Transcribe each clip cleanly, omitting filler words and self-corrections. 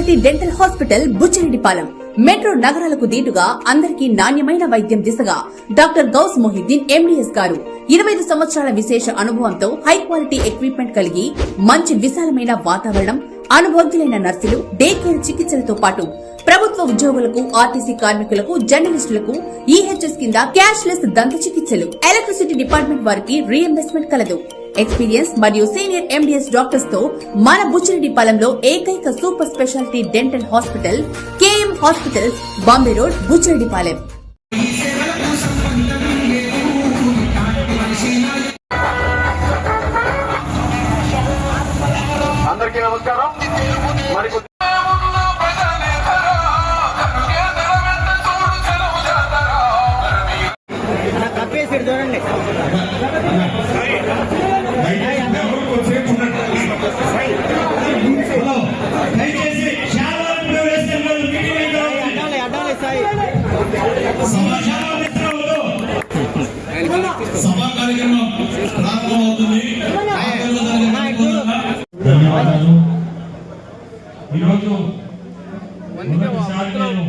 Speciality dental hospital Buchireddypalem metro నగరాలకు దీటుగా అందరికీ నాణ్యమైన వైద్యం దిశగా డాక్టర్ గౌస్ మొహిద్దీన్ ఎండీఎస్ గారు 25 సంవత్సరాల విశేష అనుభవంతో హై క్వాలిటీ ఎక్విప్మెంట్ కలిగి మంచి విశాలమైన వాతావరణం, అనుభవజ్ఞులైన నర్సులు, డే కేర్ చికిత్సలతో పాటు ప్రభుత్వ ఉద్యోగులకు, ఆర్టీసీ కార్మికులకు, జర్నలిస్టులకు ఈహెచ్ఎస్ కింద క్యాష్ లెస్ దంత చికిత్సలు, ఎలక్ట్రిసిటీ డిపార్ట్మెంట్ వారికి రీఎంబర్స్మెంట్ కలదు. ఎక్స్పీరియన్స్ మరియు సీనియర్ ఎండీఎస్ డాక్టర్స్ తో మన బుచ్చిరెడ్డిపాలెంలో ఏకైక super speciality dental hospital KM hospitals, Bombay road, Buchireddypalem. అందరికీ నమస్కారం. చూడండి సభా కార్యక్రమం ప్రారంభమవుతుంది. ధన్యవాదాలు. ఈరోజు మొదటిసారి నేను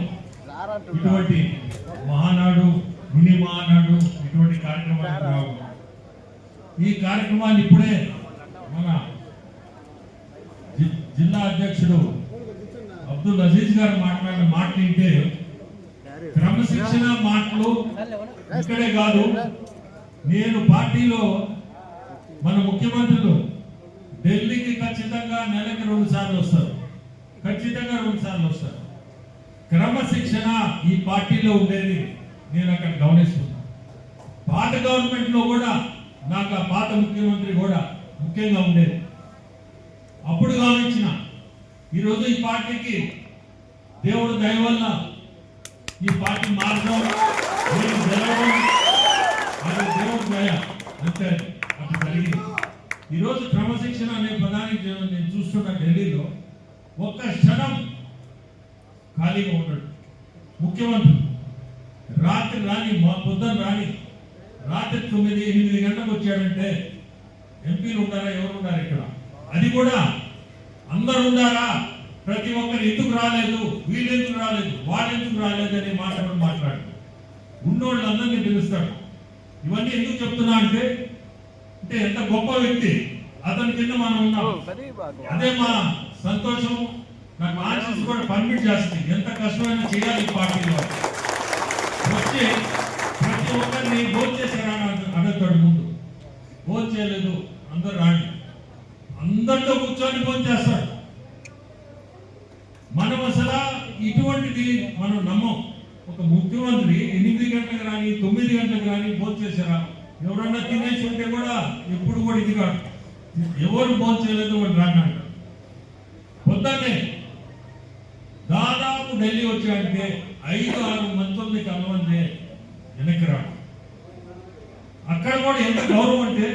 ఇటువంటి మహానాడు, మినీ మహానాడు ఇటువంటి కార్యక్రమానికి రావు. ఈ కార్యక్రమాన్ని ఇప్పుడే మన జిల్లా అధ్యక్షుడు అబ్దుల్ అజీజ్ గారు మాట్లాడిన మాటలు వింటే క్రమశిక్షణ మాటలు ఇక్కడే కాదు, నేను పార్టీలో మన ముఖ్యమంత్రులు ఢిల్లీకి ఖచ్చితంగా నెలకి 2 సార్లు వస్తారు, ఖచ్చితంగా 2 సార్లు వస్తారు. క్రమశిక్షణ ఈ పార్టీలో ఉండేది నేను అక్కడ గమనిస్తున్నాను. పాత గవర్నమెంట్ లో కూడా నాకు ఆ పాత ముఖ్యమంత్రి కూడా ముఖ్యంగా ఉండేది. అప్పుడు గమనించిన ఈరోజు ఈ పార్టీకి దేవుడు దయ వల్ల ఈ పార్టీ మారడం, నేను గెలవడం, అది దేవుడు దయ అంతే, అట్లా జరిగింది. ఈరోజు క్రమశిక్షణ అనే పదానికి నేను చూస్తున్న ఢిల్లీలో ఒక్క క్షణం ఖాళీగా ఉన్నాడు ముఖ్యమంత్రి. రాత్రి రాని, మా పొద్దున రాని, రాత్రి 9-8 గంటలకు వచ్చాడంటే ఎంపీలు ఉండారా, ఎవరు ఉండారు ఇక్కడ? అది కూడా అందరు ఉండారా? ప్రతి ఒక్కరు ఎందుకు రాలేదు, వీళ్ళు ఎందుకు రాలేదు, వాళ్ళు ఎందుకు రాలేదు అనే మాట్లాడు. ఉన్నోళ్ళు అందరినీ పిలుస్తాడు. ఇవన్నీ ఎందుకు చెప్తున్నా అంటే ఎంత గొప్ప వ్యక్తి అతని కింద మనం ఉన్నాం. అదే మా సంతోషం. నాకు ఆర్టీసీ కూడా పర్మిట్ చేస్తుంది. ఎంత కష్టమైనా చేయాలి పార్టీలో వచ్చి ప్రతి ఒక్కరిని భోజనం చేశారా అడుగుతాడు. ముందు భోజనం చేయలేదు, అందరు రాండి, అందరితో కూర్చొని భోజనం చేస్తాడు. మనం అసలు ఇటువంటిది మనం నమ్మం. ఒక ముఖ్యమంత్రి 8 గంటలకు రాని, 9 గంటలకు రాని భోజనం చేశారా? ఎవరన్నా తినేసి ఉంటే కూడా ఎప్పుడు కూడా ఇది కాదు, ఎవరు భోజనం చేయలేదు వాడు రాండి అంటారు. పొద్దున్నే దాదాపు ఢిల్లీ వచ్చాడంటే 5-6 మంత్రుల్ని కలవందే వెనక్కి రాడు. అక్కడ కూడా ఎంత గౌరవం అంటే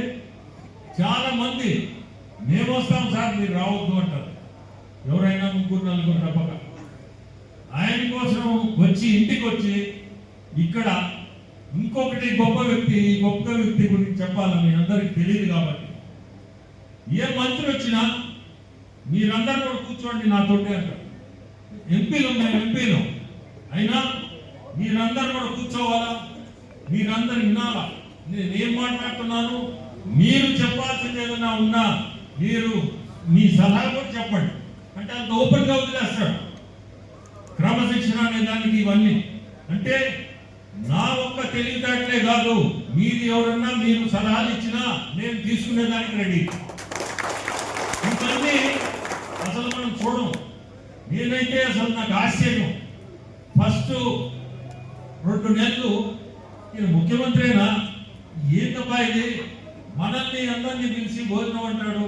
చాలా మంది మేము వస్తాం సార్ మీరు రావద్దు అంటారు. ఎవరైనా 3-4 తప్పక. ఆయన కోసం వచ్చి ఇంటికి వచ్చి ఇక్కడ ఇంకొకటి గొప్ప వ్యక్తి గురించి చెప్పాలని అందరికి తెలియదు కాబట్టి ఏ మంత్రి వచ్చినా మీరందరూ కూడా కూర్చోండి నాతోటే అంటారు. ఎంపీలు ఉన్నాయి, ఎంపీలు అయినా మీరందరూ కూడా కూర్చోవాలా, మీరందరూ వినాలా. నేనేం మాట్లాడుతున్నాను, మీరు చెప్పాల్సింది ఏదైనా ఉన్నా మీరు మీ సలహా కూడా చెప్పండి అంటే అంత ఓపెన్ గా వదిలేస్తాడు. క్రమశిక్షణ అనే దానికి ఇవన్నీ అంటే నా ఒక్క తెలివితేటలే కాదు, మీరు ఎవరన్నా మీరు సలహాలు ఇచ్చినా నేను తీసుకునే దానికి రెడీ. ఇవన్నీ అసలు మనం చూడం. నేనైతే అసలు నాకు ఆశ్చర్యం. ఫస్ట్ 2 నెలలు ఈయన ముఖ్యమంత్రినా ఏంటబ్బా ఇది, మనల్ని అందరినీ పిలిచి భోజనం అంటాడు,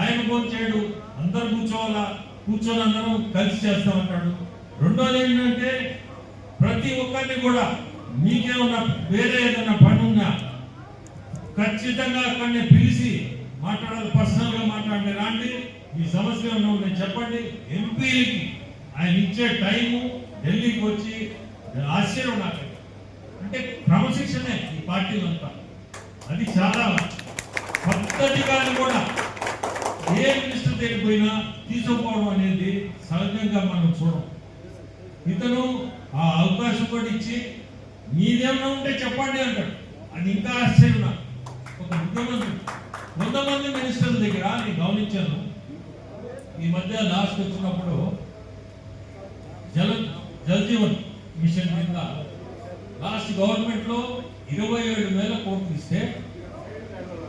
ఆయన భోజనం చేయడు, అందరు కూర్చోవాలా, కూర్చొని అందరం కలిసి చేస్తామంటాడు. రెండోది ఏంటంటే ప్రతి ఒక్కరిని కూడా మీకేమన్నా వేరే ఏదైనా పని ఉన్నా ఖచ్చితంగా అక్కడనే పిలిచి మాట్లాడాలి, పర్సనల్ గా మాట్లాడి రాండి, ఈ సమస్య ఏమన్నా నేను చెప్పండి. ఎంపీలకి ఆయన ఇచ్చే టైము ఢిల్లీకి వచ్చి ఆశ్చర్యం నాకు. అంటే క్రమశిక్షణే ఈ పార్టీలు అంతా, అది చాలా పద్ధతిగా కూడా ఏ మినిస్టర్ దగ్గరికి పోయినా తీసుకుపోవడం అనేది సహజంగా మనం చూడం. ఇతను ఆ అవకాశం కూడా ఇచ్చి మీదేమన్నా ఉంటే చెప్పండి అంటాడు. అది ఇంకా ఆశ్చర్యం నాకు. ఒక ముఖ్యమంత్రి 100 మంది మినిస్టర్ల దగ్గర నేను గమనించాను. ఈ మధ్య లాస్ట్ వచ్చినప్పుడు జల్ జీవన్ మిషన్ కింద లాస్ట్ గవర్నమెంట్ లో 27,000 కోట్లు ఇస్తే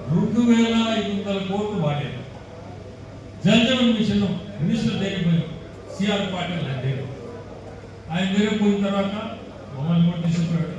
2,500 కోట్లు వాడారు. జల్ జీవన్ మిషన్ మినిస్టర్ దగ్గర పోయాం, సిఆర్ పాటిల్ దగ్గర. ఆయన దగ్గర పోయిన తర్వాత మమ్మల్ని కూడా తీసుకున్నాడు.